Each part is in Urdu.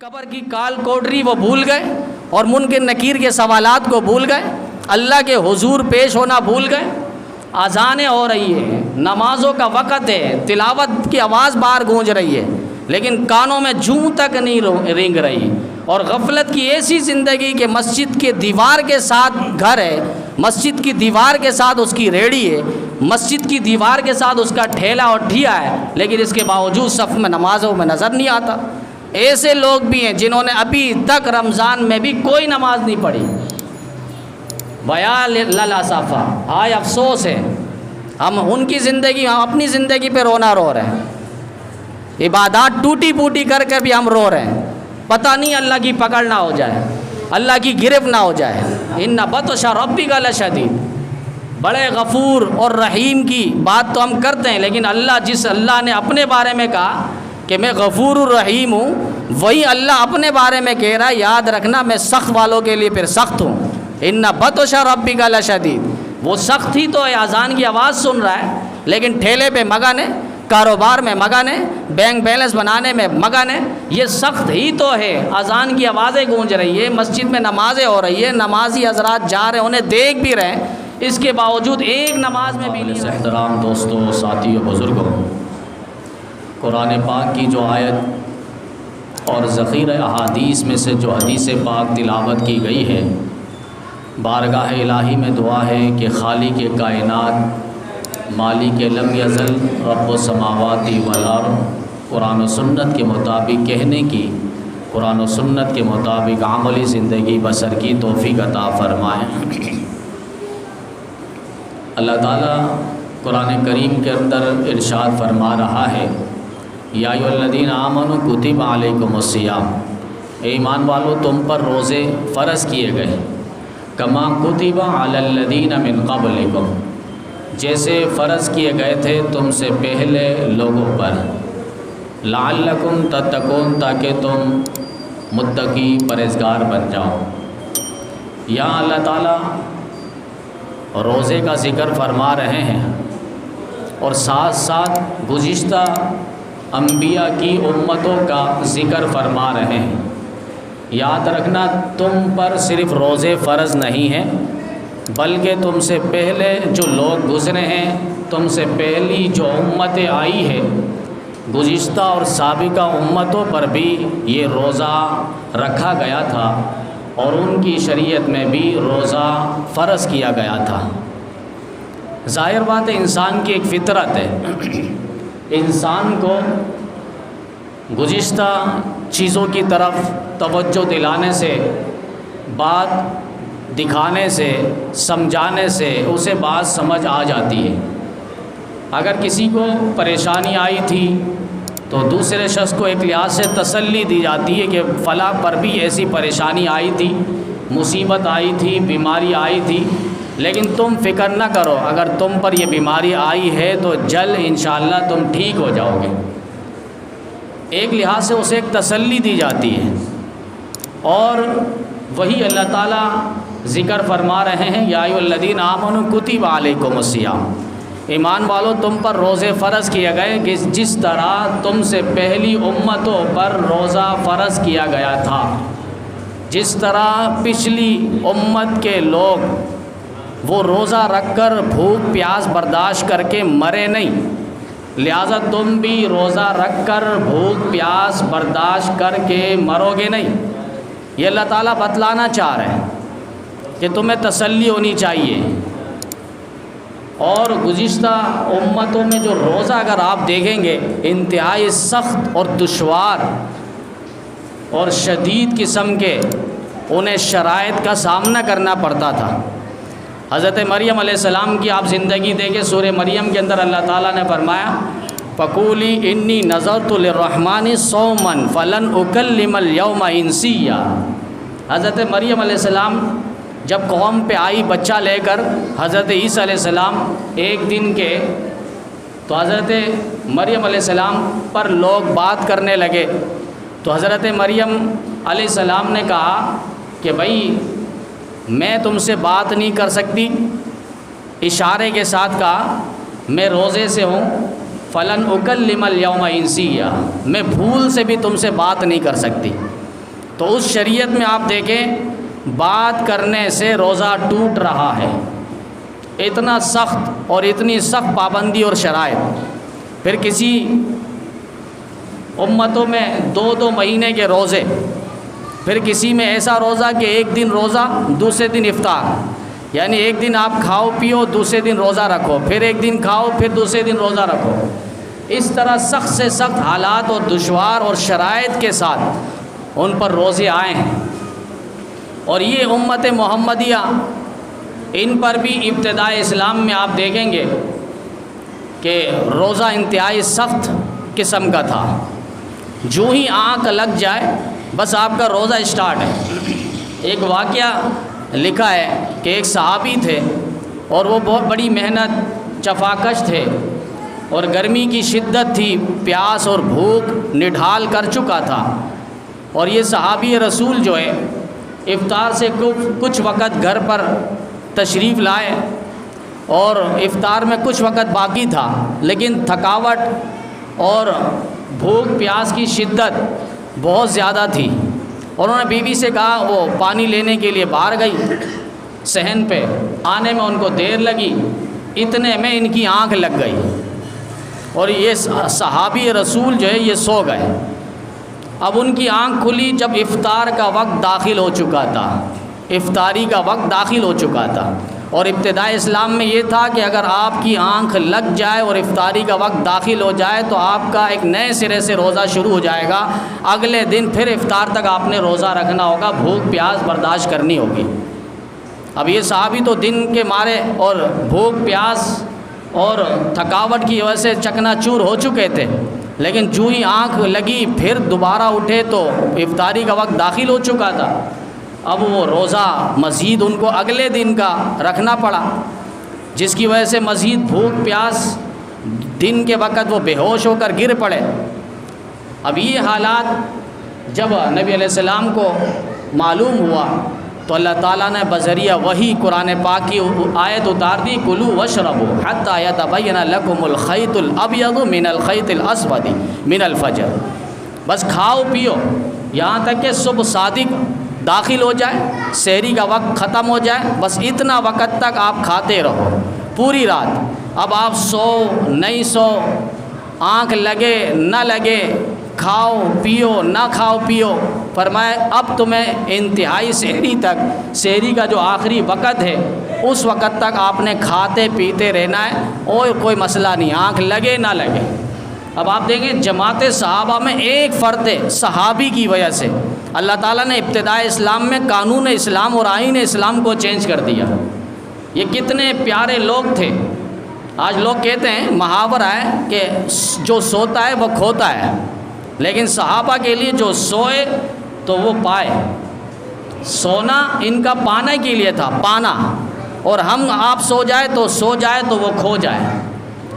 قبر کی کال کوٹری وہ بھول گئے اور منکر نکیر کے سوالات کو بھول گئے، اللہ کے حضور پیش ہونا بھول گئے۔ اذانیں ہو رہی ہے، نمازوں کا وقت ہے، تلاوت کی آواز باہر گونج رہی ہے، لیکن کانوں میں جوں تک نہیں رینگ رہی، اور غفلت کی ایسی زندگی کہ مسجد کے دیوار کے ساتھ گھر ہے، مسجد کی دیوار کے ساتھ اس کی ریڑھی ہے، مسجد کی دیوار کے ساتھ اس کا ٹھیلا اور ٹھیا ہے، لیکن اس کے باوجود صف میں نمازوں میں نظر نہیں آتا۔ ایسے لوگ بھی ہیں جنہوں نے ابھی تک رمضان میں بھی کوئی نماز نہیں پڑھی۔ ویا للاسفہ، ہائے افسوس ہے، ہم ان کی زندگی، ہم اپنی زندگی پہ رونا رو رہے ہیں، عبادات ٹوٹی پوٹی کر کے بھی ہم رو رہے ہیں، پتہ نہیں اللہ کی پکڑ نہ ہو جائے، اللہ کی گرفت نہ ہو جائے۔ ان بطش ربک لشدید، بڑے غفور اور رحیم کی بات تو ہم کرتے ہیں، لیکن اللہ نے اپنے بارے میں کہا کہ میں غفور الرحیم ہوں، وہی اللہ اپنے بارے میں کہہ رہا ہے یاد رکھنا میں سخت والوں کے لیے پھر سخت ہوں۔ ان بطش ربک لشدید، وہ سخت ہی تو ہے، اذان کی آواز سن رہا ہے لیکن ٹھیلے پہ مگن ہے، کاروبار میں مگن ہے، بینک بیلنس بنانے میں مگن ہے، یہ سخت ہی تو ہے۔ اذان کی آوازیں گونج رہی ہے، مسجد میں نمازیں ہو رہی ہے، نمازی حضرات جا رہے ہیں، انہیں دیکھ بھی رہے ہیں، اس کے باوجود ایک نماز میں بھی نہیں۔ احترام دوستوں، ساتھیوں، بزرگوں، قرآن پاک کی جو آیت اور ذخیرہ احادیث میں سے جو حدیث پاک تلاوت کی گئی ہے، بارگاہ الہی میں دعا ہے کہ خالق کائنات، مالک لم یزل، رب السماوات والارض، قرآن و سنت کے مطابق کہنے کی، قرآن و سنت کے مطابق عملی زندگی بسر کی توفیق عطا فرمائے۔ اللہ تعالیٰ قرآن کریم کے اندر ارشاد فرما رہا ہے، یا ایھا الذین آمنوا کتب علیکم الصیام، اے ایمان والو تم پر روزے فرض کیے گئے، کما کتب علی الذین من قبلکم، جیسے فرض کیے گئے تھے تم سے پہلے لوگوں پر، لعلکم تتقون، تاکہ تم متقی پرہیزگار بن جاؤ۔ یہاں اللہ تعالیٰ روزے کا ذکر فرما رہے ہیں اور ساتھ ساتھ گزشتہ انبیاء کی امتوں کا ذکر فرما رہے ہیں۔ یاد رکھنا تم پر صرف روزے فرض نہیں ہیں، بلکہ تم سے پہلے جو لوگ گزرے ہیں، تم سے پہلی جو امتیں آئی ہے، گزشتہ اور سابقہ امتوں پر بھی یہ روزہ رکھا گیا تھا اور ان کی شریعت میں بھی روزہ فرض کیا گیا تھا۔ ظاہر بات ہے، انسان کی ایک فطرت ہے، انسان کو گزشتہ چیزوں کی طرف توجہ دلانے سے، بات دکھانے سے، سمجھانے سے اسے بات سمجھ آ جاتی ہے۔ اگر کسی کو پریشانی آئی تھی تو دوسرے شخص کو ایک لحاظ سے تسلی دی جاتی ہے کہ فلاں پر بھی ایسی پریشانی آئی تھی، مصیبت آئی تھی، بیماری آئی تھی، لیکن تم فکر نہ کرو، اگر تم پر یہ بیماری آئی ہے تو جلد انشاءاللہ تم ٹھیک ہو جاؤ گے۔ ایک لحاظ سے اسے ایک تسلی دی جاتی ہے، اور وہی اللہ تعالیٰ ذکر فرما رہے ہیں، یا ایھا الذین آمنوا کتب علیکم الصیام، ایمان والو تم پر روزے فرض کیے گئے کہ جس طرح تم سے پہلی امتوں پر روزہ فرض کیا گیا تھا، جس طرح پچھلی امت کے لوگ وہ روزہ رکھ کر بھوک پیاس برداشت کر کے مرے نہیں، لہذا تم بھی روزہ رکھ کر بھوک پیاس برداشت کر کے مرو گے نہیں۔ یہ اللہ تعالیٰ بتلانا چاہ رہے ہیں کہ تمہیں تسلی ہونی چاہیے۔ اور گزشتہ امتوں میں جو روزہ اگر آپ دیکھیں گے، انتہائی سخت اور دشوار اور شدید قسم کے انہیں شرائط کا سامنا کرنا پڑتا تھا۔ حضرت مریم علیہ السلام کی آپ زندگی دیکھیں، سورہ مریم کے اندر اللہ تعالیٰ نے فرمایا، فَقُولِي إِنِّي نَذَرْتُ لِلرَّحْمَنِ صَوْمًا فَلَنْ أُكَلِّمَ الْيَوْمَ إِنسِيًّا۔ حضرت مریم علیہ السلام جب قوم پہ آئی بچہ لے کر، حضرت عیسیٰ علیہ السلام ایک دن کے، تو حضرت مریم علیہ السلام پر لوگ بات کرنے لگے، تو حضرت مریم علیہ السلام نے کہا کہ بھائی میں تم سے بات نہیں کر سکتی، اشارے کے ساتھ کہا میں روزے سے ہوں، فلن اکلم الیوم انسیہ، میں بھول سے بھی تم سے بات نہیں کر سکتی۔ تو اس شریعت میں آپ دیکھیں بات کرنے سے روزہ ٹوٹ رہا ہے، اتنا سخت اور اتنی سخت پابندی اور شرائط۔ پھر کسی امتوں میں 2 مہینے کے روزے، پھر کسی میں ایسا روزہ کہ ایک دن روزہ دوسرے دن افطار، یعنی ایک دن آپ کھاؤ پیو دوسرے دن روزہ رکھو، پھر ایک دن کھاؤ پھر دوسرے دن روزہ رکھو۔ اس طرح سخت سے سخت حالات اور دشوار اور شرائط کے ساتھ ان پر روزے آئے ہیں، اور یہ امت محمدیہ ان پر بھی ابتدائے اسلام میں آپ دیکھیں گے کہ روزہ انتہائی سخت قسم کا تھا۔ جو ہی آنکھ لگ جائے بس آپ کا روزہ اسٹارٹ ہے۔ ایک واقعہ لکھا ہے کہ ایک صحابی تھے اور وہ بہت بڑی محنت چفاکش تھے، اور گرمی کی شدت تھی، پیاس اور بھوک نڈھال کر چکا تھا، اور یہ صحابی رسول جو ہے افطار سے کچھ وقت گھر پر تشریف لائے، اور افطار میں کچھ وقت باقی تھا، لیکن تھکاوٹ اور بھوک پیاس کی شدت بہت زیادہ تھی، اور انہوں نے بیوی سے کہا، وہ پانی لینے کے لیے باہر گئی صحن پہ، آنے میں ان کو دیر لگی، اتنے میں ان کی آنکھ لگ گئی، اور یہ صحابی رسول جو ہے یہ سو گئے۔ اب ان کی آنکھ کھلی جب افطار کا وقت داخل ہو چکا تھا، افطاری کا وقت داخل ہو چکا تھا، اور ابتدائی اسلام میں یہ تھا کہ اگر آپ کی آنکھ لگ جائے اور افطاری کا وقت داخل ہو جائے تو آپ کا ایک نئے سرے سے روزہ شروع ہو جائے گا، اگلے دن پھر افطار تک آپ نے روزہ رکھنا ہوگا، بھوک پیاس برداشت کرنی ہوگی۔ اب یہ صحابی تو دن کے مارے اور بھوک پیاس اور تھکاوٹ کی وجہ سے چکنا چور ہو چکے تھے، لیکن جو ہی آنکھ لگی پھر دوبارہ اٹھے تو افطاری کا وقت داخل ہو چکا تھا۔ اب وہ روزہ مزید ان کو اگلے دن کا رکھنا پڑا، جس کی وجہ سے مزید بھوک پیاس، دن کے وقت وہ بے ہوش ہو کر گر پڑے۔ اب یہ حالات جب نبی علیہ السلام کو معلوم ہوا تو اللہ تعالیٰ نے بذریعہ وحی قرآن پاک کی آیت اتار دی، کلوا واشربوا حتی یتبین لکم الخیط الابیض من الخیط الاسود من الفجر۔ بس کھاؤ پیو یہاں تک کہ صبح صادق داخل ہو جائے، سحری کا وقت ختم ہو جائے، بس اتنا وقت تک آپ کھاتے رہو پوری رات۔ اب آپ سو نہیں سو، آنکھ لگے نہ لگے، کھاؤ پیو نہ کھاؤ پیو، فرمایا اب تمہیں انتہائی سحری تک، سحری کا جو آخری وقت ہے اس وقت تک آپ نے کھاتے پیتے رہنا ہے، اور کوئی مسئلہ نہیں، آنکھ لگے نہ لگے۔ اب آپ دیکھیں جماعت صحابہ میں ایک فرد صحابی کی وجہ سے اللہ تعالیٰ نے ابتدائے اسلام میں قانون اسلام اور آئین اسلام کو چینج کر دیا۔ یہ کتنے پیارے لوگ تھے۔ آج لوگ کہتے ہیں، محاورہ ہے کہ جو سوتا ہے وہ کھوتا ہے، لیکن صحابہ کے لیے جو سوئے تو وہ پائے۔ سونا ان کا پانے کے لیے تھا، پانا، اور ہم آپ سو جائے تو وہ کھو جائے۔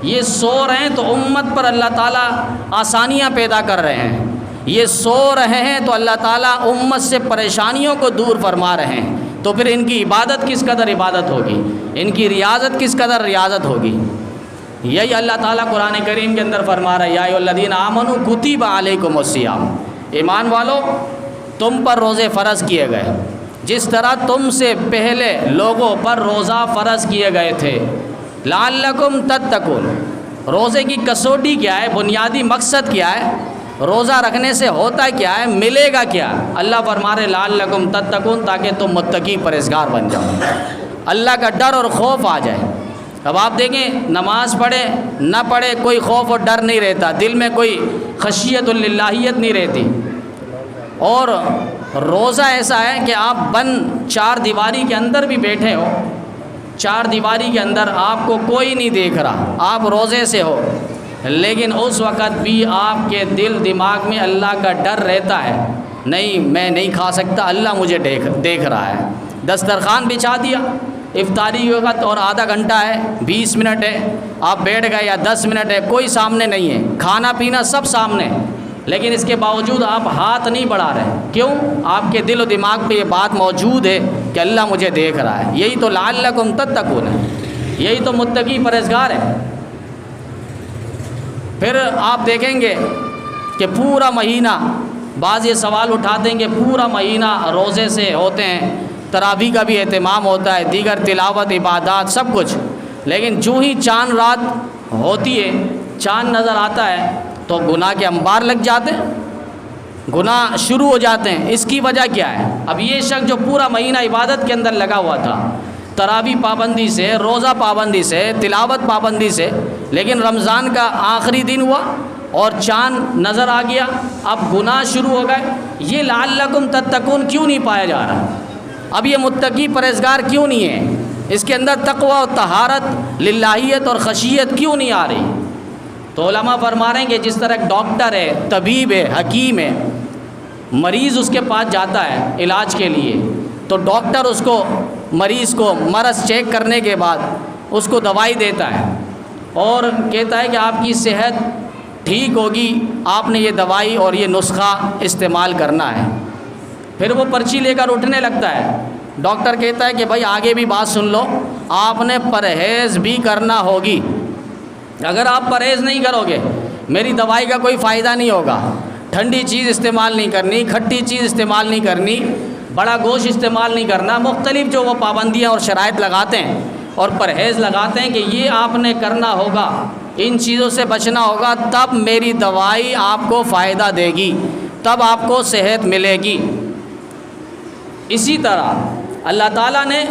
یہ سو رہے ہیں تو امت پر اللہ تعالیٰ آسانیاں پیدا کر رہے ہیں، یہ سو رہے ہیں تو اللہ تعالیٰ امت سے پریشانیوں کو دور فرما رہے ہیں، تو پھر ان کی عبادت کس قدر عبادت ہوگی، ان کی ریاضت کس قدر ریاضت ہوگی۔ یہی اللہ تعالیٰ قرآن کریم کے اندر فرما رہا ہے، یا ایھا الذین آمنوا کتب علیکم الصیام، ایمان والو تم پر روزے فرض کیے گئے جس طرح تم سے پہلے لوگوں پر روزہ فرض کیے گئے تھے، لعلکم تتقون۔ روزے کی کسوٹی کیا ہے، بنیادی مقصد کیا ہے، روزہ رکھنے سے ہوتا کیا ہے، ملے گا کیا؟ اللہ فرما رہے لعلکم تتقون، تاکہ تم متقی پرہیزگار بن جاؤ، اللہ کا ڈر اور خوف آ جائے۔ اب آپ دیکھیں نماز پڑھے نہ پڑھے کوئی خوف اور ڈر نہیں رہتا، دل میں کوئی خشیت اللہیت نہیں رہتی، اور روزہ ایسا ہے کہ آپ بند چار دیواری کے اندر بھی بیٹھے ہو، چار دیواری کے اندر آپ کو کوئی نہیں دیکھ رہا، آپ روزے سے ہو، لیکن اس وقت بھی آپ کے دل دماغ میں اللہ کا ڈر رہتا ہے، نہیں میں نہیں کھا سکتا، اللہ مجھے دیکھ رہا ہے۔ دسترخوان بچھا دیا افطاری کے وقت اور آدھا گھنٹہ ہے، 20 منٹ ہے، آپ بیٹھ گئے یا 10 منٹ ہے، کوئی سامنے نہیں ہے، کھانا پینا سب سامنے، لیکن اس کے باوجود آپ ہاتھ نہیں بڑھا رہے، کیوں؟ آپ کے دل و دماغ پہ یہ بات موجود ہے کہ اللہ مجھے دیکھ رہا ہے۔ یہی تو لعلکم تتقون ہے، یہی تو متقی پرہیزگار ہے۔ پھر آپ دیکھیں گے کہ پورا مہینہ بعض یہ سوال اٹھاتے ہیں کہ پورا مہینہ روزے سے ہوتے ہیں، تراویح کا بھی اہتمام ہوتا ہے، دیگر تلاوت عبادات سب کچھ، لیکن جو ہی چاند رات ہوتی ہے، چاند نظر آتا ہے تو گناہ کے انبار لگ جاتے ہیں، گناہ شروع ہو جاتے ہیں۔ اس کی وجہ کیا ہے؟ اب یہ شخص جو پورا مہینہ عبادت کے اندر لگا ہوا تھا، تراویح پابندی سے، روزہ پابندی سے، تلاوت پابندی سے، لیکن رمضان کا آخری دن ہوا اور چاند نظر آ گیا، اب گناہ شروع ہو گئے، یہ لعلکم تتقون کیوں نہیں پایا جا رہا؟ اب یہ متقی پرہیزگار کیوں نہیں ہے؟ اس کے اندر تقوی و طہارت، للہیت اور خشیت کیوں نہیں آ رہی؟ تو علماء فرما رہے ہیں کہ جس طرح ایک ڈاکٹر ہے، طبیب ہے، حکیم ہے، مریض اس کے پاس جاتا ہے علاج کے لیے، تو ڈاکٹر اس کو، مریض کو مرض چیک کرنے کے بعد اس کو دوائی دیتا ہے اور کہتا ہے کہ آپ کی صحت ٹھیک ہوگی، آپ نے یہ دوائی اور یہ نسخہ استعمال کرنا ہے۔ پھر وہ پرچی لے کر اٹھنے لگتا ہے، ڈاکٹر کہتا ہے کہ بھائی آگے بھی بات سن لو، آپ نے پرہیز بھی کرنا ہوگی، اگر آپ پرہیز نہیں کرو گے میری دوائی کا کوئی فائدہ نہیں ہوگا، ٹھنڈی چیز استعمال نہیں کرنی، کھٹی چیز استعمال نہیں کرنی، بڑا گوشت استعمال نہیں کرنا، مختلف جو وہ پابندیاں اور شرائط لگاتے ہیں اور پرہیز لگاتے ہیں کہ یہ آپ نے کرنا ہوگا، ان چیزوں سے بچنا ہوگا، تب میری دوائی آپ کو فائدہ دے گی، تب آپ کو صحت ملے گی۔ اسی طرح اللہ تعالیٰ نے،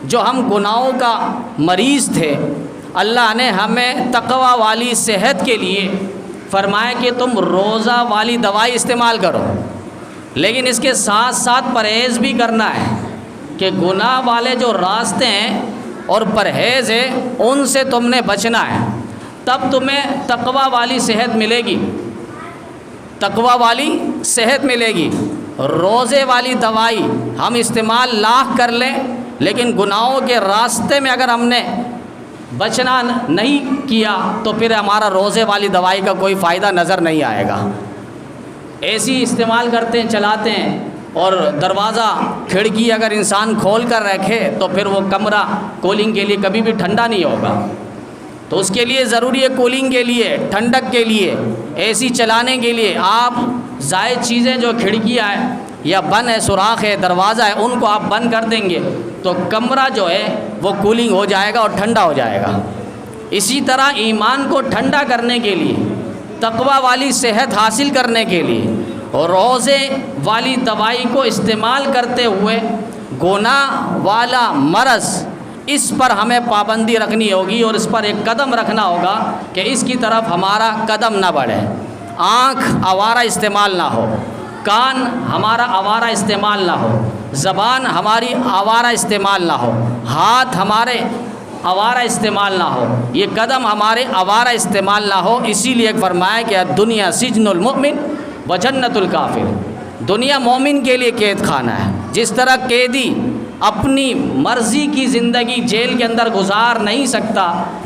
جو ہم گناہوں کا مریض تھے، اللہ نے ہمیں تقوی والی صحت کے لیے فرمایا کہ تم روزہ والی دوائی استعمال کرو، لیکن اس کے ساتھ ساتھ پرہیز بھی کرنا ہے کہ گناہ والے جو راستے ہیں اور پرہیز ہے ان سے تم نے بچنا ہے، تب تمہیں تقوی والی صحت ملے گی، تقوی والی صحت ملے گی۔ روزے والی دوائی ہم استعمال لاکھ کر لیں، لیکن گناہوں کے راستے میں اگر ہم نے بچنا نہیں کیا تو پھر ہمارا روزے والی دوائی کا کوئی فائدہ نظر نہیں آئے گا۔ اے سی استعمال کرتے ہیں، چلاتے ہیں، اور دروازہ کھڑکی اگر انسان کھول کر رکھے تو پھر وہ کمرہ کولنگ کے لیے کبھی بھی ٹھنڈا نہیں ہوگا، تو اس کے لیے ضروری ہے کولنگ کے لیے، ٹھنڈک کے لیے، اے سی چلانے کے لیے آپ زائد چیزیں جو کھڑکیاں ہیں یا بند ہے، سوراخ ہے، دروازہ ہے، ان کو آپ بند کر دیں گے تو کمرہ جو ہے وہ کولنگ ہو جائے گا اور ٹھنڈا ہو جائے گا۔ اسی طرح ایمان کو ٹھنڈا کرنے کے لیے، تقوی والی صحت حاصل کرنے کے لیے، اور روزے والی دوائی کو استعمال کرتے ہوئے گناہ والا مرض، اس پر ہمیں پابندی رکھنی ہوگی اور اس پر ایک قدم رکھنا ہوگا کہ اس کی طرف ہمارا قدم نہ بڑھے، آنکھ آوارہ استعمال نہ ہو، کان ہمارا آوارہ استعمال نہ ہو، زبان ہماری آوارہ استعمال نہ ہو، ہاتھ ہمارے آوارہ استعمال نہ ہو، یہ قدم ہمارے آوارہ استعمال نہ ہو۔ اسی لیے فرمایا کہ دنیا سجن المؤمن و جنت الکافر، دنیا مومن کے لیے قید خانہ ہے۔ جس طرح قیدی اپنی مرضی کی زندگی جیل کے اندر گزار نہیں سکتا،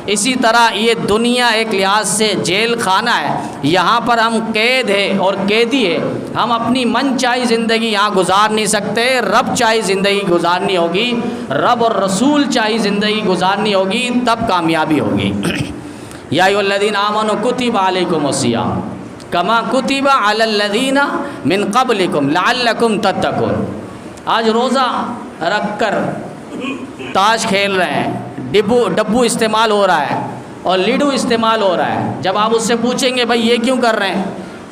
اسی طرح یہ دنیا ایک لحاظ سے جیل خانہ ہے، یہاں پر ہم قید ہے اور قیدی ہے، ہم اپنی من چاہی زندگی یہاں گزار نہیں سکتے، رب چاہی زندگی گزارنی ہوگی، رب اور رسول چاہی زندگی گزارنی ہوگی، تب کامیابی ہوگی۔ یا ایھا الذین آمنوا کتب علیکم الصیام کما کتب علی الذین من قبلکم لعلکم تتقون۔ آج روزہ رکھ کر تاش کھیل رہے ہیں، ڈبو استعمال ہو رہا ہے اور لیڈو استعمال ہو رہا ہے۔ جب آپ اس سے پوچھیں گے بھائی یہ کیوں کر رہے ہیں،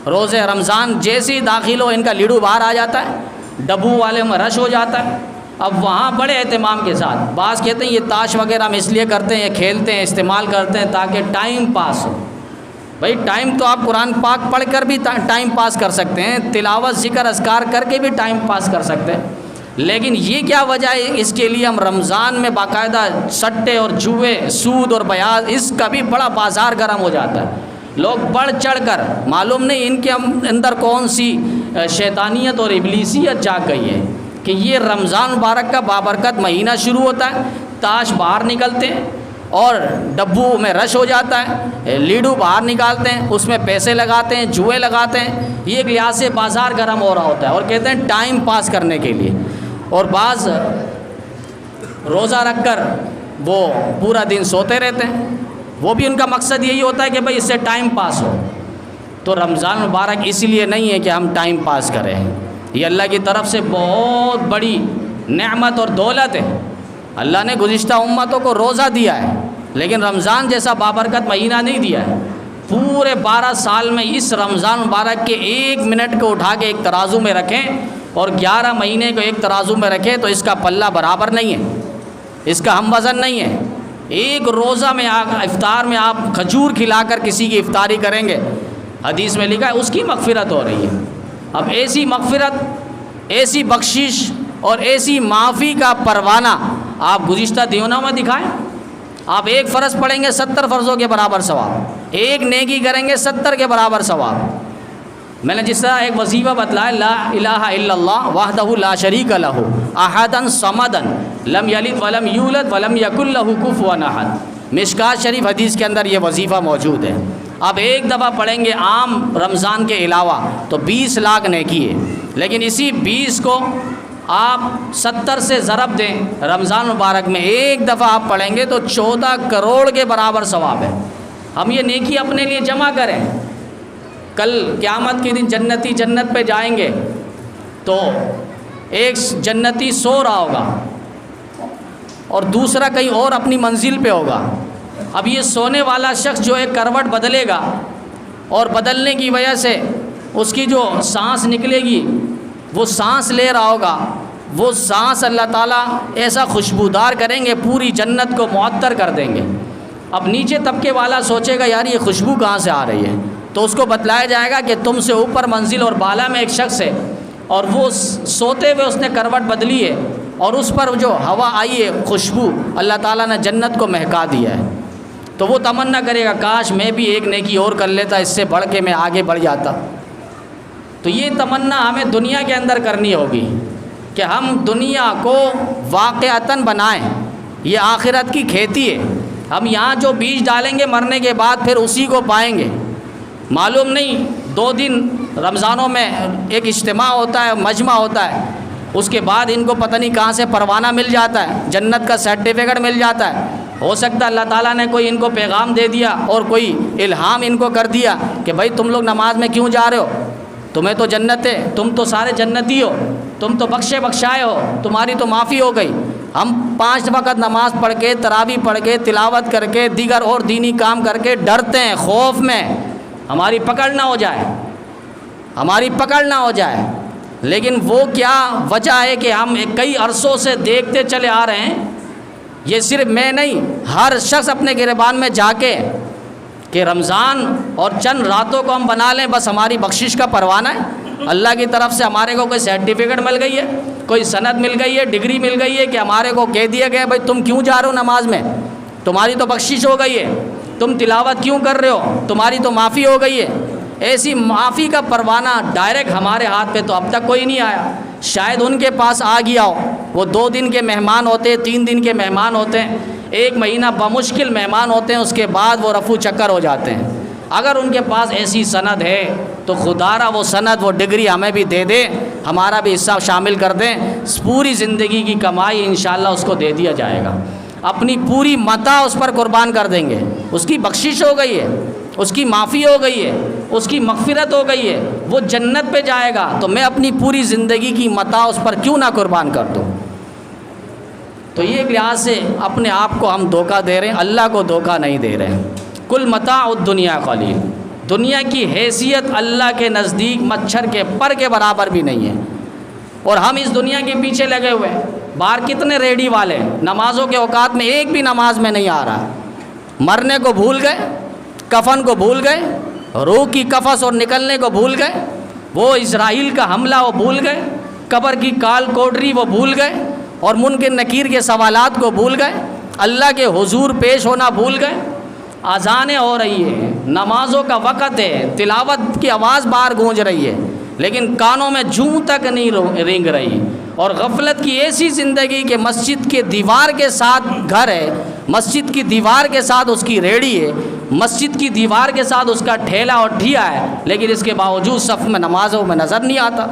روزے رمضان جیسے ہی داخل ہو ان کا لیڈو باہر آ جاتا ہے، ڈبو والے میں رش ہو جاتا ہے۔ اب وہاں بڑے اہتمام کے ساتھ بعض کہتے ہیں یہ تاش وغیرہ ہم اس لیے کرتے ہیں، یہ کھیلتے ہیں، استعمال کرتے ہیں تاکہ ٹائم پاس ہو۔ بھائی ٹائم تو آپ قرآن پاک پڑھ کر بھی ٹائم پاس کر سکتے ہیں، تلاوت ذکر اذکار کر کے بھی ٹائم پاس کر سکتے ہیں، لیکن یہ کیا وجہ ہے اس کے لیے ہم رمضان میں باقاعدہ سٹے اور جوئے، سود اور بیاض، اس کا بھی بڑا بازار گرم ہو جاتا ہے۔ لوگ بڑھ چڑھ کر، معلوم نہیں ان کے اندر کون سی شیطانیت اور ابلیسیت جاگ گئی ہے کہ یہ رمضان مبارک کا بابرکت مہینہ شروع ہوتا ہے، تاش باہر نکلتے ہیں اور ڈبو میں رش ہو جاتا ہے، لیڈو باہر نکالتے ہیں، اس میں پیسے لگاتے ہیں، جوئے لگاتے ہیں، یہ ایک لحاظ سے بازار گرم ہو رہا ہوتا ہے اور کہتے ہیں ٹائم پاس کرنے کے لیے۔ اور بعض روزہ رکھ کر وہ پورا دن سوتے رہتے ہیں، وہ بھی ان کا مقصد یہی ہوتا ہے کہ بھئی اس سے ٹائم پاس ہو۔ تو رمضان مبارک اس لیے نہیں ہے کہ ہم ٹائم پاس کریں، یہ اللہ کی طرف سے بہت بڑی نعمت اور دولت ہے۔ اللہ نے گزشتہ امتوں کو روزہ دیا ہے، لیکن رمضان جیسا بابرکت مہینہ نہیں دیا ہے۔ پورے 12 سال میں اس رمضان مبارک کے 1 منٹ کو اٹھا کے ایک ترازو میں رکھیں اور 11 مہینے کو ایک ترازو میں رکھیں تو اس کا پلہ برابر نہیں ہے، اس کا ہم وزن نہیں ہے۔ ایک روزہ میں افطار میں آپ کھجور کھلا کر کسی کی افطاری کریں گے، حدیث میں لکھا ہے اس کی مغفرت ہو رہی ہے۔ اب ایسی مغفرت، ایسی بخشش اور ایسی معافی کا پروانہ آپ گزشتہ دنوں میں دکھائیں۔ آپ ایک فرض پڑھیں گے 70 فرضوں کے برابر ثواب، ایک نیکی کریں گے 70 کے برابر ثواب۔ میں نے جس طرح ایک وظیفہ بتلایا، لا الہ الا اللہ وحدہ لا شریک لہ احدن صمدن لم یلد ولم یولد ولم یکن لہ کفوا احد، مشکات شریف حدیث کے اندر یہ وظیفہ موجود ہے۔ آپ ایک دفعہ پڑھیں گے عام رمضان کے علاوہ تو 20 لاکھ نیکی ہے، لیکن اسی 20 کو آپ 70 سے ضرب دیں، رمضان مبارک میں ایک دفعہ آپ پڑھیں گے تو 14 کروڑ کے برابر ثواب ہے۔ ہم یہ نیکی اپنے لیے جمع کریں، کل قیامت کے دن جنتی جنت پہ جائیں گے تو ایک جنتی سو رہا ہوگا اور دوسرا کہیں اور اپنی منزل پہ ہوگا۔ اب یہ سونے والا شخص جو ایک کروٹ بدلے گا اور بدلنے کی وجہ سے اس کی جو سانس نکلے گی، وہ سانس لے رہا ہوگا، وہ سانس اللہ تعالیٰ ایسا خوشبودار کریں گے پوری جنت کو معطر کر دیں گے۔ اب نیچے طبقے والا سوچے گا یار یہ خوشبو کہاں سے آ رہی ہے، تو اس کو بتلایا جائے گا کہ تم سے اوپر منزل اور بالا میں ایک شخص ہے اور وہ سوتے ہوئے اس نے کروٹ بدلی ہے اور اس پر جو ہوا آئی ہے خوشبو اللہ تعالیٰ نے جنت کو مہکا دیا ہے، تو وہ تمنا کرے گا کاش میں بھی ایک نیکی اور کر لیتا، اس سے بڑھ کے میں آگے بڑھ جاتا۔ تو یہ تمنا ہمیں دنیا کے اندر کرنی ہوگی کہ ہم دنیا کو واقعتاً بنائیں، یہ آخرت کی کھیتی ہے۔ ہم یہاں جو بیج ڈالیں گے مرنے کے بعد پھر اسی کو پائیں گے۔ معلوم نہیں 2 دن رمضانوں میں ایک اجتماع ہوتا ہے، مجمع ہوتا ہے، اس کے بعد ان کو پتہ نہیں کہاں سے پروانہ مل جاتا ہے، جنت کا سرٹیفکیٹ مل جاتا ہے۔ ہو سکتا ہے اللہ تعالیٰ نے کوئی ان کو پیغام دے دیا اور کوئی الہام ان کو کر دیا کہ بھائی تم لوگ نماز میں کیوں جا رہے ہو، تمہیں تو جنت ہے، تم تو سارے جنتی ہو، تم تو بخشے بخشائے ہو، تمہاری تو معافی ہو گئی۔ ہم 5 وقت نماز پڑھ کے، تراویح پڑھ کے، تلاوت کر کے، دیگر اور دینی کام کر کے ڈرتے ہیں خوف میں ہماری پکڑ نہ ہو جائے، ہماری پکڑ نہ ہو جائے۔ لیکن وہ کیا وجہ ہے کہ ہم کئی عرصوں سے دیکھتے چلے آ رہے ہیں، یہ صرف میں نہیں، ہر شخص اپنے گریبان میں جا کے کہ رمضان اور چند راتوں کو ہم بنا لیں بس ہماری بخشش کا پروانہ ہے۔ اللہ کی طرف سے ہمارے کو کوئی سرٹیفکیٹ مل گئی ہے، کوئی سند مل گئی ہے، ڈگری مل گئی ہے کہ ہمارے کو کہہ دیا گیا بھائی تم کیوں جا رہے ہو نماز میں، تمہاری تو بخشش ہو گئی ہے، تم تلاوت کیوں کر رہے ہو، تمہاری تو معافی ہو گئی ہے۔ ایسی معافی کا پروانہ ڈائریکٹ ہمارے ہاتھ پہ تو اب تک کوئی نہیں آیا، شاید ان کے پاس آ گیا ہو، وہ 2 دن کے مہمان ہوتے ہیں، 3 دن کے مہمان ہوتے ہیں، 1 مہینہ بمشکل مہمان ہوتے ہیں، اس کے بعد وہ رفو چکر ہو جاتے ہیں۔ اگر ان کے پاس ایسی سند ہے تو خدا را وہ سند، وہ ڈگری ہمیں بھی دے دے، ہمارا بھی حصہ شامل کر دیں، پوری زندگی کی کمائی انشاءاللہ اس کو دے دیا جائے گا، اپنی پوری متاع اس پر قربان کر دیں گے۔ اس کی بخشش ہو گئی ہے، اس کی معافی ہو گئی ہے، اس کی مغفرت ہو گئی ہے، وہ جنت پہ جائے گا، تو میں اپنی پوری زندگی کی متاع اس پر کیوں نہ قربان کر دوں۔ تو یہ ایک لحاظ سے اپنے آپ کو ہم دھوکہ دے رہے ہیں، اللہ کو دھوکہ نہیں دے رہے ہیں۔ کل متاع الدنیا قلیل، دنیا کی حیثیت اللہ کے نزدیک مچھر کے پر کے برابر بھی نہیں ہے، اور ہم اس دنیا کے پیچھے لگے ہوئے ہیں۔ باہر کتنے ریڈی والے نمازوں کے اوقات میں ایک بھی نماز میں نہیں آ رہا، مرنے کو بھول گئے، کفن کو بھول گئے، روح کی قفس اور نکلنے کو بھول گئے، وہ اسرائیل کا حملہ وہ بھول گئے، قبر کی کال کوٹری وہ بھول گئے، اور منکر نکیر کے سوالات کو بھول گئے، اللہ کے حضور پیش ہونا بھول گئے۔ اذانیں ہو رہی ہے، نمازوں کا وقت ہے، تلاوت کی آواز باہر گونج رہی ہے، لیکن کانوں میں جوں تک نہیں رینگ رہی، اور غفلت کی ایسی زندگی کہ مسجد کے دیوار کے ساتھ گھر ہے، مسجد کی دیوار کے ساتھ اس کی ریڑھی ہے، مسجد کی دیوار کے ساتھ اس کا ٹھیلا اور ٹھیا ہے، لیکن اس کے باوجود صف میں نمازوں میں نظر نہیں آتا۔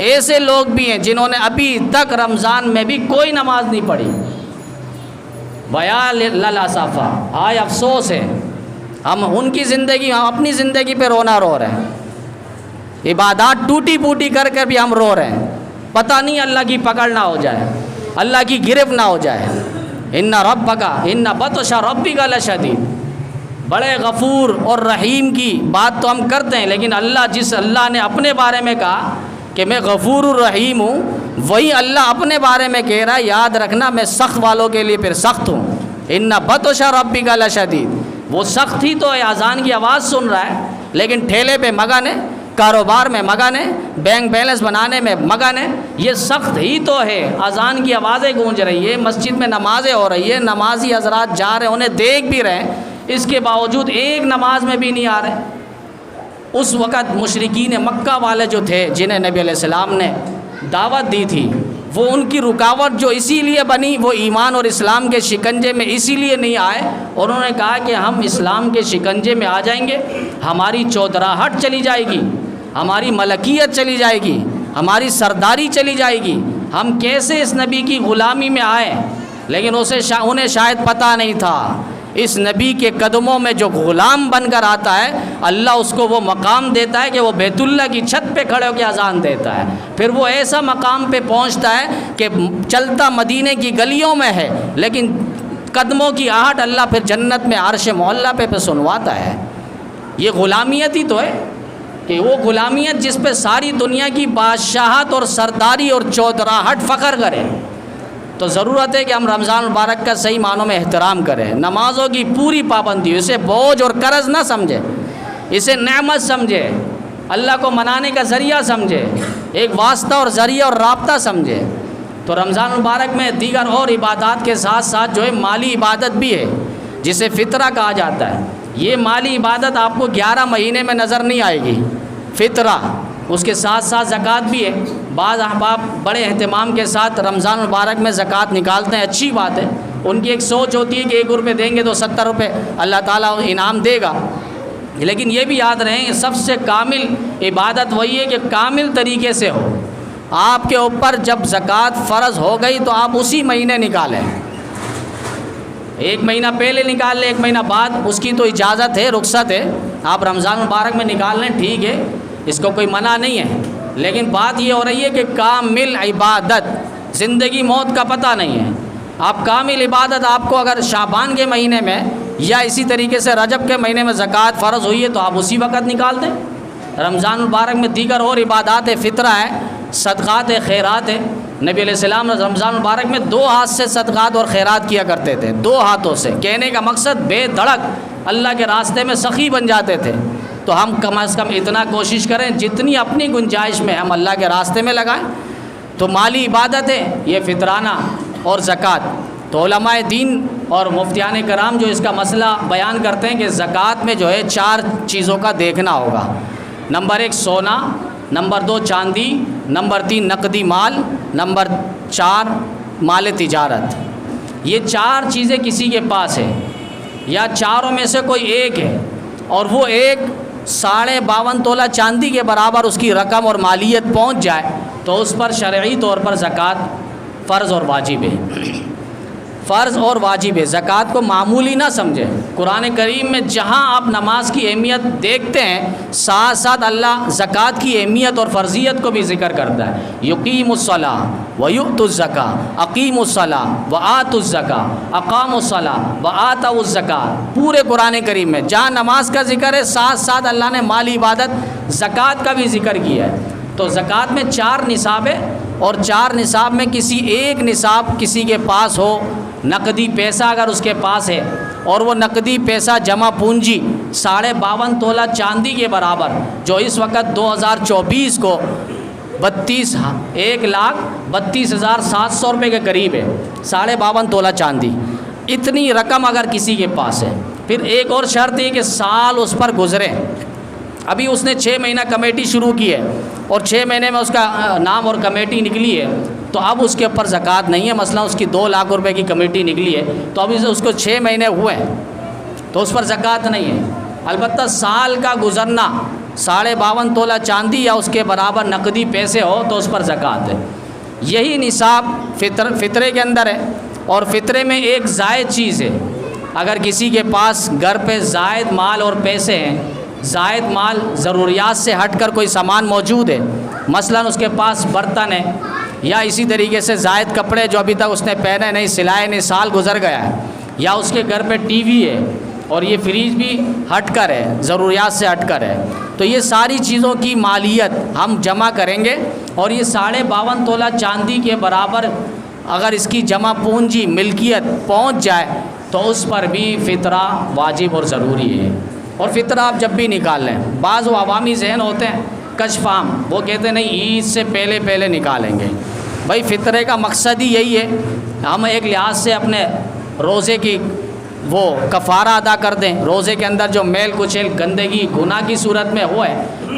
ایسے لوگ بھی ہیں جنہوں نے ابھی تک رمضان میں بھی کوئی نماز نہیں پڑھی۔ ویا للاسفہ، ہائے افسوس ہے ہم ان کی زندگی، ہم اپنی زندگی پہ رونا رو رہے ہیں، عبادات ٹوٹی پوٹی کر کے بھی ہم رو رہے ہیں، پتہ نہیں اللہ کی پکڑ نہ ہو جائے، اللہ کی گرفت نہ ہو جائے۔ ان ربک ان بطش ربک لشدید، بڑے غفور اور رحیم کی بات تو ہم کرتے ہیں، لیکن جس اللہ نے اپنے بارے میں کہا کہ میں غفور الرحیم ہوں، وہی اللہ اپنے بارے میں کہہ رہا ہے یاد رکھنا میں سخت والوں کے لیے پھر سخت ہوں۔ ان بطش ربک لشدید، وہ سخت ہی تو ہے، اذان کی آواز سن رہا ہے لیکن ٹھیلے پہ مگن ہے، کاروبار میں مگن ہے، بینک بیلنس بنانے میں مگن ہے، یہ سخت ہی تو ہے۔ اذان کی آوازیں گونج رہی ہے، مسجد میں نمازیں ہو رہی ہے، نمازی حضرات جا رہے ہیں، انہیں دیکھ بھی رہے ہیں، اس کے باوجود ایک نماز میں بھی نہیں آ رہے۔ اس وقت مشرکین مکہ والے جو تھے جنہیں نبی علیہ السلام نے دعوت دی تھی، وہ ان کی رکاوٹ جو اسی لیے بنی، وہ ایمان اور اسلام کے شکنجے میں اسی لیے نہیں آئے، اور انہوں نے کہا کہ ہم اسلام کے شکنجے میں آ جائیں گے، ہماری چودراہٹ چلی جائے گی، ہماری ملکیت چلی جائے گی، ہماری سرداری چلی جائے گی، ہم کیسے اس نبی کی غلامی میں آئے۔ لیکن انہیں شاید پتہ نہیں تھا اس نبی کے قدموں میں جو غلام بن کر آتا ہے، اللہ اس کو وہ مقام دیتا ہے کہ وہ بیت اللہ کی چھت پہ کھڑے ہو کے اذان دیتا ہے، پھر وہ ایسا مقام پہ پہنچتا ہے کہ چلتا مدینے کی گلیوں میں ہے، لیکن قدموں کی آہٹ اللہ پھر جنت میں عرش معلیٰ پہ سنواتا ہے۔ یہ غلامیت ہی تو ہے، کہ وہ غلامیت جس پہ ساری دنیا کی بادشاہت اور سرداری اور چودراہٹ فخر کرے۔ تو ضرورت ہے کہ ہم رمضان المبارک کا صحیح معنوں میں احترام کریں، نمازوں کی پوری پابندی، اسے بوجھ اور قرض نہ سمجھے، اسے نعمت سمجھے، اللہ کو منانے کا ذریعہ سمجھے، ایک واسطہ اور ذریعہ اور رابطہ سمجھے۔ تو رمضان المبارک میں دیگر اور عبادات کے ساتھ ساتھ جو ہے مالی عبادت بھی ہے، جسے فطرہ کہا جاتا ہے۔ یہ مالی عبادت آپ کو 11 مہینے میں نظر نہیں آئے گی، فطرہ، اس کے ساتھ ساتھ زکوٰۃ بھی ہے۔ بعض احباب بڑے اہتمام کے ساتھ رمضان المبارک میں زکوٰۃ نکالتے ہیں، اچھی بات ہے، ان کی ایک سوچ ہوتی ہے کہ 1 روپے دیں گے تو 70 روپے اللہ تعالیٰ انعام دے گا، لیکن یہ بھی یاد رہیں سب سے کامل عبادت وہی ہے کہ کامل طریقے سے ہو۔ آپ کے اوپر جب زکوٰۃ فرض ہو گئی تو آپ اسی مہینے نکالیں، 1 مہینہ پہلے نکال لیں، 1 مہینہ بعد، اس کی تو اجازت ہے، رخصت ہے، آپ رمضان مبارک میں نکال لیں، ٹھیک ہے، اس کو کوئی منع نہیں ہے، لیکن بات یہ ہو رہی ہے کہ کامل عبادت، زندگی موت کا پتہ نہیں ہے، آپ کامل عبادت، آپ کو اگر شعبان کے مہینے میں یا اسی طریقے سے رجب کے مہینے میں زکوٰۃ فرض ہوئی ہے تو آپ اسی وقت نکال دیں۔ رمضان مبارک میں دیگر اور عبادات فطرہ ہے، صدقات خیرات ہے۔ نبی علیہ السلام رمضان مبارک میں 2 ہاتھ سے صدقات اور خیرات کیا کرتے تھے، 2 ہاتھوں سے، کہنے کا مقصد بے دھڑک اللہ کے راستے میں سخی بن جاتے تھے۔ تو ہم کم از کم اتنا کوشش کریں جتنی اپنی گنجائش میں ہم اللہ کے راستے میں لگائیں۔ تو مالی عبادت ہے یہ فطرانہ اور زکوٰۃ۔ تو علماء دین اور مفتیان کرام جو اس کا مسئلہ بیان کرتے ہیں کہ زکوٰۃ میں جو ہے 4 چیزوں کا دیکھنا ہوگا۔ نمبر 1 سونا، نمبر 2 چاندی، نمبر 3 نقدی مال، نمبر 4 مال تجارت۔ یہ 4 چیزیں کسی کے پاس ہے یا چاروں میں سے کوئی ایک ہے، اور وہ ایک 52.5 تولہ چاندی کے برابر اس کی رقم اور مالیت پہنچ جائے تو اس پر شرعی طور پر زکوٰۃ فرض اور واجب ہے، فرض اور واجب ہے۔ زکوٰۃ کو معمولی نہ سمجھیں، قرآن کریم میں جہاں آپ نماز کی اہمیت دیکھتے ہیں ساتھ ساتھ اللہ زکوٰۃ کی اہمیت اور فرضیت کو بھی ذکر کرتا ہے۔ یقیم الصلاۃ ویؤتوا الزکاۃ، اقیم الصلاۃ وآتوا الزکاۃ، اقاموا الصلاۃ وآتوا الزکاۃ۔ پورے قرآن کریم میں جہاں نماز کا ذکر ہے ساتھ ساتھ اللہ نے مالی عبادت زکوٰۃ کا بھی ذکر کیا ہے۔ تو زکوٰۃ میں 4 نصاب ہے، اور 4 نصاب میں کسی ایک نصاب کسی کے پاس ہو، نقدی پیسہ اگر اس کے پاس ہے، اور وہ نقدی پیسہ جمع پونجی 52.5 تولہ چاندی کے برابر، جو اس وقت 2024 کو 1,32,700 روپے کے قریب ہے، 52.5 تولہ چاندی، اتنی رقم اگر کسی کے پاس ہے۔ پھر ایک اور شرط ہے کہ سال اس پر گزرے۔ ابھی اس نے 6 مہینہ کمیٹی شروع کی ہے اور 6 مہینے میں اس کا نام اور کمیٹی نکلی ہے، تو اب اس کے اوپر زکوٰۃ نہیں ہے۔ مثلا اس کی 2 لاکھ روپے کی کمیٹی نکلی ہے تو اب اس کو 6 مہینے ہوئے ہیں تو اس پر زکوٰۃ نہیں ہے۔ البتہ سال کا گزرنا 52.5 تولہ چاندی یا اس کے برابر نقدی پیسے ہو تو اس پر زکوٰۃ ہے۔ یہی نصاب فطرے کے اندر ہے، اور فطرے میں ایک زائد چیز ہے، اگر کسی کے پاس گھر پہ زائد مال اور پیسے ہیں، زائد مال ضروریات سے ہٹ کر کوئی سامان موجود ہے، مثلا اس کے پاس برتن ہے، یا اسی طریقے سے زائد کپڑے جو ابھی تک اس نے پہنے نہیں، سلائے نہیں، سال گزر گیا ہے، یا اس کے گھر پہ ٹی وی ہے اور یہ فریج بھی ہٹ کر ہے، ضروریات سے ہٹ کر ہے، تو یہ ساری چیزوں کی مالیت ہم جمع کریں گے، اور یہ 52.5 تولہ چاندی کے برابر اگر اس کی جمع پونجی ملکیت پہنچ جائے تو اس پر بھی فطرہ واجب اور ضروری ہے۔ اور فطرہ آپ جب بھی نکال لیں، بعض وہ عوامی ذہن ہوتے ہیں کش فام، وہ کہتے ہیں نہیں عید سے پہلے نکالیں گے۔ بھائی فطرے کا مقصد ہی یہی ہے، ہم ایک لحاظ سے اپنے روزے کی وہ کفارہ ادا کر دیں، روزے کے اندر جو میل کچیل گندگی گناہ کی صورت میں ہو ہے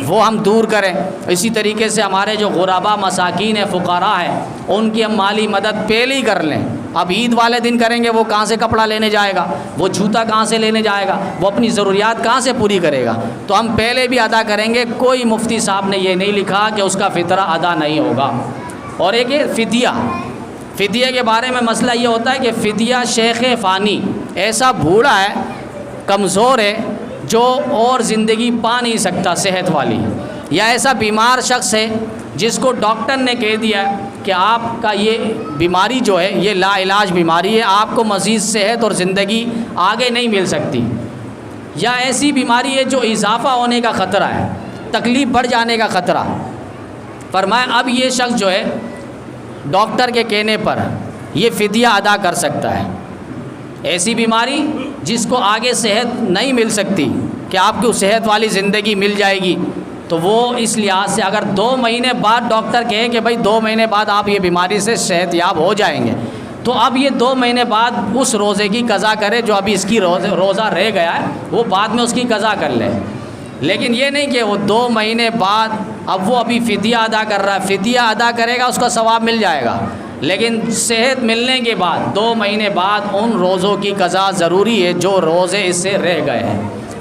وہ ہم دور کریں۔ اسی طریقے سے ہمارے جو غربا مساکین ہیں، فقراء ہیں، ان کی ہم مالی مدد پہلے ہی کر لیں۔ اب عید والے دن کریں گے، وہ کہاں سے کپڑا لینے جائے گا، وہ جوتا کہاں سے لینے جائے گا، وہ اپنی ضروریات کہاں سے پوری کرے گا، تو ہم پہلے بھی ادا کریں گے۔ کوئی مفتی صاحب نے یہ نہیں لکھا کہ اس کا فطرہ ادا نہیں ہوگا۔ اور ایک ہے فدیہ کے بارے میں مسئلہ یہ ہوتا ہے کہ فدیہ شیخ فانی، ایسا بوڑھا ہے، کمزور ہے، جو اور زندگی پا نہیں سکتا صحت والی، یا ایسا بیمار شخص ہے جس کو ڈاکٹر نے کہہ دیا کہ آپ کا یہ بیماری جو ہے یہ لا علاج بیماری ہے، آپ کو مزید صحت اور زندگی آگے نہیں مل سکتی، یا ایسی بیماری ہے جو اضافہ ہونے کا خطرہ ہے، تکلیف بڑھ جانے کا خطرہ۔ فرمایا اب یہ شخص جو ہے ڈاکٹر کے کہنے پر یہ فدیہ ادا کر سکتا ہے۔ ایسی بیماری جس کو آگے صحت نہیں مل سکتی کہ آپ کو صحت والی زندگی مل جائے گی، تو وہ اس لحاظ سے اگر 2 مہینے بعد ڈاکٹر کہیں کہ بھائی 2 مہینے بعد آپ یہ بیماری سے صحت یاب ہو جائیں گے، تو اب یہ 2 مہینے بعد اس روزے کی قضا کرے جو ابھی اس کی روزہ رہ گیا ہے، وہ بعد میں اس کی قضا کر لے۔ لیکن یہ نہیں کہ وہ 2 مہینے بعد اب وہ ابھی فدیہ ادا کر رہا ہے، فدیہ ادا کرے گا اس کا ثواب مل جائے گا، لیکن صحت ملنے کے بعد 2 مہینے بعد ان روزوں کی قضا ضروری ہے جو روزے اس سے رہ گئے ہیں۔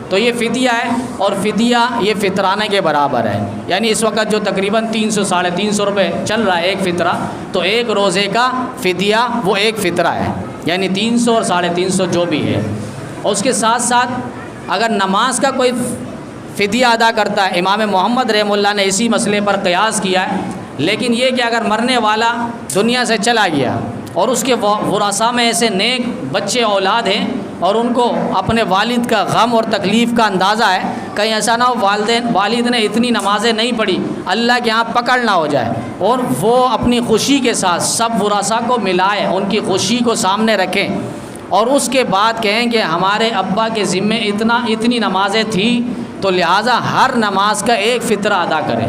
تو یہ فدیہ ہے، اور فدیہ یہ فطرانے کے برابر ہے، یعنی اس وقت جو تقریباً 300 ساڑھے 300 روپے چل رہا ہے ایک فطرہ، تو ایک روزے کا فدیہ وہ ایک فطرہ ہے، یعنی 300 اور 350 جو بھی ہے۔ اور اس کے ساتھ ساتھ اگر نماز کا کوئی فدیہ ادا کرتا ہے، امام محمد رحمہ اللہ نے اسی مسئلے پر قیاس کیا ہے، لیکن یہ کہ اگر مرنے والا دنیا سے چلا گیا اور اس کے ورثاء میں ایسے نیک بچے اولاد ہیں اور ان کو اپنے والد کا غم اور تکلیف کا اندازہ ہے، کہیں ایسا نہ ہو والد نے اتنی نمازیں نہیں پڑھی، اللہ کے ہاں پکڑ نہ ہو جائے، اور وہ اپنی خوشی کے ساتھ سب ورثاء کو ملائے، ان کی خوشی کو سامنے رکھیں، اور اس کے بعد کہیں کہ ہمارے ابا کے ذمے اتنی نمازیں تھیں، تو لہٰذا ہر نماز کا ایک فطرہ ادا کریں۔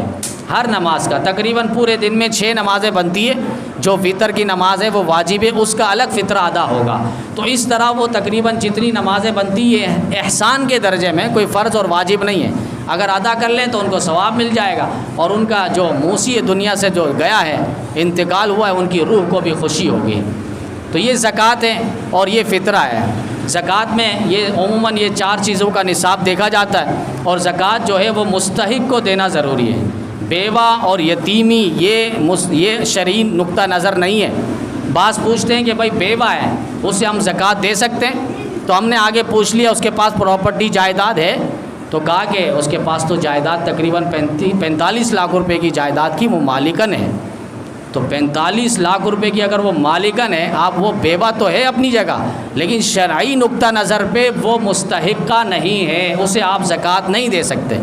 ہر نماز کا تقریباً پورے دن میں 6 نمازیں بنتی ہے، جو وطر کی نماز ہے وہ واجب ہے، اس کا الگ فطرہ ادا ہوگا۔ تو اس طرح وہ تقریباً جتنی نمازیں بنتی ہیں احسان کے درجے میں، کوئی فرض اور واجب نہیں ہے، اگر ادا کر لیں تو ان کو ثواب مل جائے گا، اور ان کا جو موسی دنیا سے جو گیا ہے، انتقال ہوا ہے، ان کی روح کو بھی خوشی ہوگی۔ تو یہ زکوٰۃ ہے اور یہ فطرہ ہے۔ زکوٰۃ میں یہ عموماً یہ 4 چیزوں کا نصاب دیکھا جاتا ہے، اور زکوٰۃ جو ہے وہ مستحق کو دینا ضروری ہے۔ بیوہ اور یتیمی یہ شرعی نقطہ نظر نہیں ہے۔ بعض پوچھتے ہیں کہ بھائی بیوہ ہے اسے ہم زکوٰۃ دے سکتے ہیں؟ تو ہم نے آگے پوچھ لیا اس کے پاس پراپرٹی جائیداد ہے، تو کہا کہ اس کے پاس تو جائیداد تقریباً 45 لاکھ روپے کی جائیداد کی وہ مالکن ہے۔ تو 45 لاکھ روپے کی اگر وہ مالکن ہے، آپ وہ بیوہ تو ہے اپنی جگہ، لیکن شرعی نقطہ نظر پہ وہ مستحقہ نہیں ہے، اسے آپ زکوٰۃ نہیں دے سکتے۔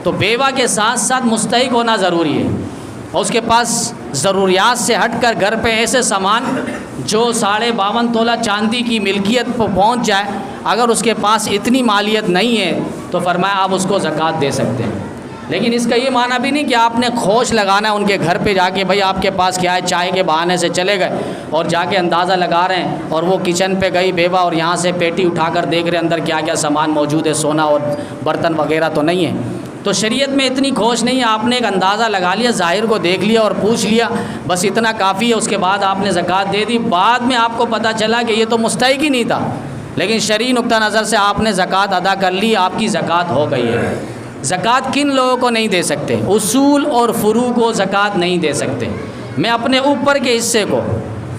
تو بیوہ کے ساتھ ساتھ مستحق ہونا ضروری ہے، اور اس کے پاس ضروریات سے ہٹ کر گھر پہ ایسے سامان جو 52.5 تولہ چاندی کی ملکیت پہ پہنچ جائے، اگر اس کے پاس اتنی مالیت نہیں ہے تو فرمایا آپ اس کو زکوٰۃ دے سکتے ہیں۔ لیکن اس کا یہ معنی بھی نہیں کہ آپ نے کھوج لگانا ہے ان کے گھر پہ جا کے، بھائی آپ کے پاس کیا ہے، چائے کے بہانے سے چلے گئے اور جا کے اندازہ لگا رہے ہیں، اور وہ کچن پہ گئی بیوہ اور یہاں سے پیٹی اٹھا کر دیکھ رہے اندر کیا کیا سامان موجود ہے، سونا اور برتن وغیرہ تو نہیں ہے۔ تو شریعت میں اتنی کھوج نہیں ہے، آپ نے ایک اندازہ لگا لیا، ظاہر کو دیکھ لیا اور پوچھ لیا، بس اتنا کافی ہے، اس کے بعد آپ نے زکوٰۃ دے دی، بعد میں آپ کو پتہ چلا کہ یہ تو مستحق ہی نہیں تھا، لیکن شرعی نقطہ نظر سے آپ نے زکوٰۃ ادا کر لی، آپ کی زکوٰۃ ہو گئی ہے۔ زکوٰۃ کن لوگوں کو نہیں دے سکتے؟ اصول اور فروع کو زکوٰۃ نہیں دے سکتے۔ میں اپنے اوپر کے حصے کو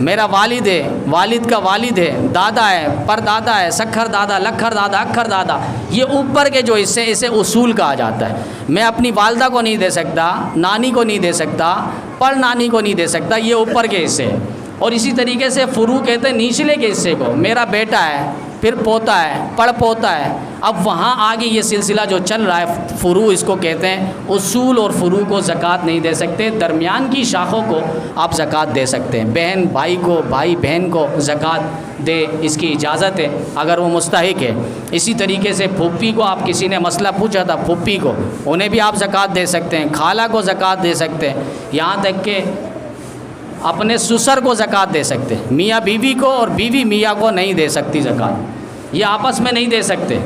میرا والد ہے، والد کا والد ہے، دادا ہے، پر دادا ہے، سکھر دادا، لکھر دادا، اکھر دادا، یہ اوپر کے جو حصے اسے اصول کہا جاتا ہے۔ میں اپنی والدہ کو نہیں دے سکتا، نانی کو نہیں دے سکتا، پر نانی کو نہیں دے سکتا، یہ اوپر کے حصے۔ اور اسی طریقے سے فروع کہتے ہیں نچلے کے حصے کو، میرا بیٹا ہے، پھر پوتا ہے، پڑ پوتا ہے۔ اب وہاں آگے یہ سلسلہ جو چل رہا ہے فروع اس کو کہتے ہیں۔ اصول اور فروع کو زکوٰۃ نہیں دے سکتے، درمیان کی شاخوں کو آپ زکوٰۃ دے سکتے ہیں۔ بہن بھائی کو، بھائی بہن کو زکوٰۃ دے، اس کی اجازت ہے اگر وہ مستحق ہے۔ اسی طریقے سے پھوپھی کو، آپ کسی نے مسئلہ پوچھا تھا، پھوپھی کو، انہیں بھی آپ زکوٰۃ دے سکتے ہیں، خالہ کو زکوٰۃ دے سکتے ہیں، یہاں تک کہ اپنے سسر کو زکوٰۃ دے سکتے ہیں۔ میاں بیوی کو اور بیوی میاں کو نہیں دے سکتی زکوٰۃ، یہ آپس میں نہیں دے سکتے۔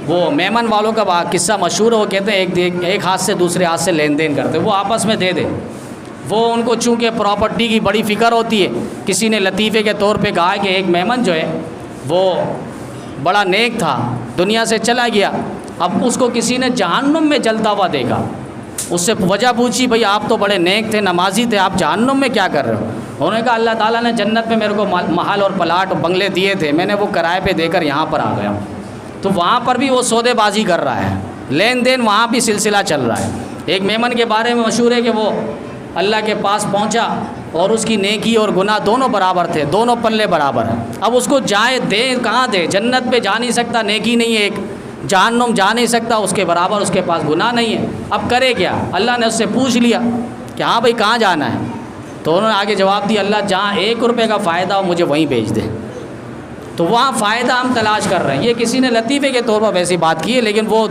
وہ میمن والوں کا قصہ مشہور ہے، وہ کہتے ہیں ایک ہاتھ سے دوسرے ہاتھ سے لین دین کرتے، وہ آپس میں دے دے۔ وہ ان کو چونکہ پراپرٹی کی بڑی فکر ہوتی ہے، کسی نے لطیفے کے طور پہ کہا کہ ایک میمن جو ہے وہ بڑا نیک تھا، دنیا سے چلا گیا، اب اس کو کسی نے جہنم میں جلتا ہوا دیکھا، اس سے وجہ پوچھی، بھئی آپ تو بڑے نیک تھے، نمازی تھے، آپ جہنم میں کیا کر رہے ہو؟ انہوں نے کہا اللہ تعالیٰ نے جنت میں میرے کو محل اور پلاٹ بنگلے دیے تھے، میں نے وہ کرائے پہ دے کر یہاں پر آ گیا۔ تو وہاں پر بھی وہ سودے بازی کر رہا ہے، لین دین وہاں بھی سلسلہ چل رہا ہے۔ ایک میمن کے بارے میں مشہور ہے کہ وہ اللہ کے پاس پہنچا اور اس کی نیکی اور گناہ دونوں برابر تھے، دونوں پلے برابر ہیں۔ اب اس کو جائے دے کہاں دے؟ جنت پہ جا نہیں سکتا، نیکی نہیں ہے ایک، جہنم جا نہیں سکتا، اس کے برابر اس کے پاس گناہ نہیں ہے، اب کرے کیا؟ اللہ نے اس سے پوچھ لیا کہ ہاں بھائی کہاں جانا ہے؟ تو انہوں نے آگے جواب دیا اللہ جہاں 1 روپے کا فائدہ ہو مجھے وہیں بھیج دے۔ تو وہاں فائدہ ہم تلاش کر رہے ہیں۔ یہ کسی نے لطیفے کے طور پر ویسی بات کی ہے، لیکن وہ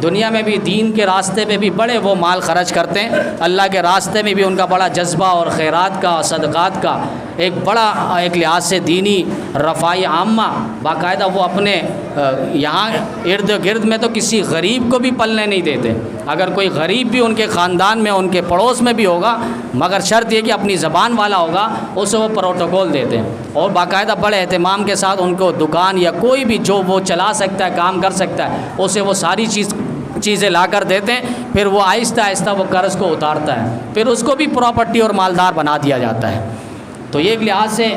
دنیا میں بھی دین کے راستے پہ بھی بڑے وہ مال خرچ کرتے ہیں، اللہ کے راستے میں بھی ان کا بڑا جذبہ اور خیرات کا، صدقات کا ایک بڑا ایک لحاظ سے دینی رفائی عامہ، باقاعدہ وہ اپنے یہاں ارد گرد میں تو کسی غریب کو بھی پلنے نہیں دیتے۔ اگر کوئی غریب بھی ان کے خاندان میں، ان کے پڑوس میں بھی ہوگا، مگر شرط یہ کہ اپنی زبان والا ہوگا، اسے وہ پروٹوکول دیتے ہیں اور باقاعدہ بڑے اہتمام کے ساتھ ان کو دکان یا کوئی بھی جو وہ چلا سکتا ہے، کام کر سکتا ہے، اسے وہ ساری چیزیں لا کر دیتے ہیں، پھر وہ آہستہ آہستہ وہ قرض کو اتارتا ہے، پھر اس کو بھی پراپرٹی اور مالدار بنا دیا جاتا ہے۔ تو یہ ایک لحاظ سے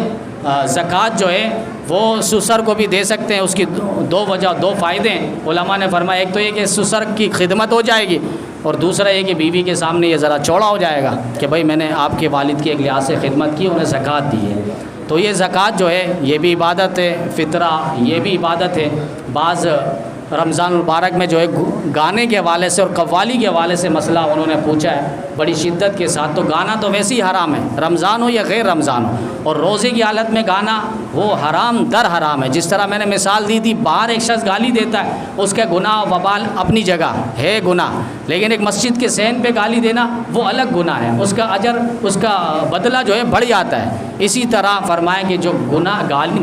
زکوٰۃ جو ہے وہ سسر کو بھی دے سکتے ہیں۔ اس کی دو وجہ، دو فائدے ہیں علماء نے فرمایا، ایک تو یہ کہ سسر کی خدمت ہو جائے گی، اور دوسرا یہ کہ بیوی کے سامنے یہ ذرا چوڑا ہو جائے گا کہ بھائی میں نے آپ کے والد کی ایک لحاظ سے خدمت کی، انہیں زکوٰۃ دی ہے۔ تو یہ زکوٰۃ جو ہے یہ بھی عبادت ہے، فطرہ یہ بھی عبادت ہے۔ بعض رمضان المبارک میں جو ہے گانے کے حوالے سے اور قوالی کے حوالے سے مسئلہ انہوں نے پوچھا ہے بڑی شدت کے ساتھ۔ تو گانا تو ویسے ہی حرام ہے، رمضان ہو یا غیر رمضان ہو، اور روزے کی حالت میں گانا وہ حرام در حرام ہے۔ جس طرح میں نے مثال دی تھی، باہر ایک شخص گالی دیتا ہے، اس کا گناہ وبال اپنی جگہ ہے گناہ، لیکن ایک مسجد کے صحن پہ گالی دینا وہ الگ گناہ ہے، اس کا اجر، اس کا بدلہ جو ہے بڑھ جاتا ہے۔ اسی طرح فرمایا کہ جو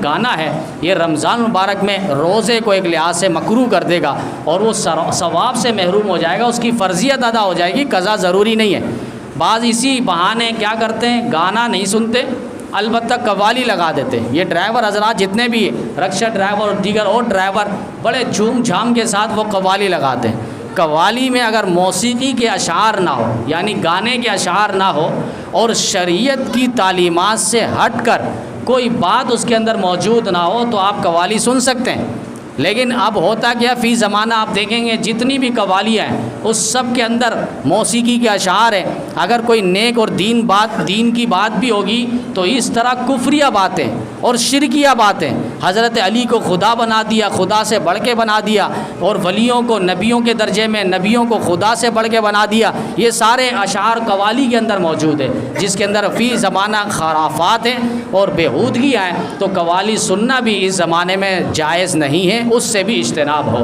گانا ہے یہ رمضان المبارک میں روزے کو ایک لحاظ سے مکروہ کر دے گا اور وہ ثواب سے محروم ہو جائے گا، اس کی فرضیت ادا ہو جائے گی، قضا ضروری نہیں ہے۔ بعض اسی بہانے کیا کرتے ہیں، گانا نہیں سنتے، البتہ قوالی لگا دیتے ہیں۔ یہ ڈرائیور حضرات جتنے بھی رکشہ ڈرائیور اور دیگر اور ڈرائیور بڑے جھوم جھام کے ساتھ وہ قوالی لگاتے ہیں۔ قوالی میں اگر موسیقی کے اشعار نہ ہو، یعنی گانے کے اشعار نہ ہو، اور شریعت کی تعلیمات سے ہٹ کر کوئی بات اس کے اندر موجود نہ ہو، تو آپ قوالی سن سکتے ہیں۔ لیکن اب ہوتا کیا، فی زمانہ آپ دیکھیں گے جتنی بھی قوالیاں ہیں اس سب کے اندر موسیقی کے اشعار ہیں۔ اگر کوئی نیک اور دین کی بات بھی ہوگی تو اس طرح کفریہ باتیں اور شرکیہ باتیں، حضرت علی کو خدا بنا دیا، خدا سے بڑھ کے بنا دیا، اور ولیوں کو نبیوں کے درجے میں، نبیوں کو خدا سے بڑھ کے بنا دیا، یہ سارے اشعار قوالی کے اندر موجود ہے، جس کے اندر فی زمانہ خرافات ہیں اور بےہودگیاں ہیں۔ تو قوالی سننا بھی اس زمانے میں جائز نہیں ہے، اس سے بھی اجتناب ہو۔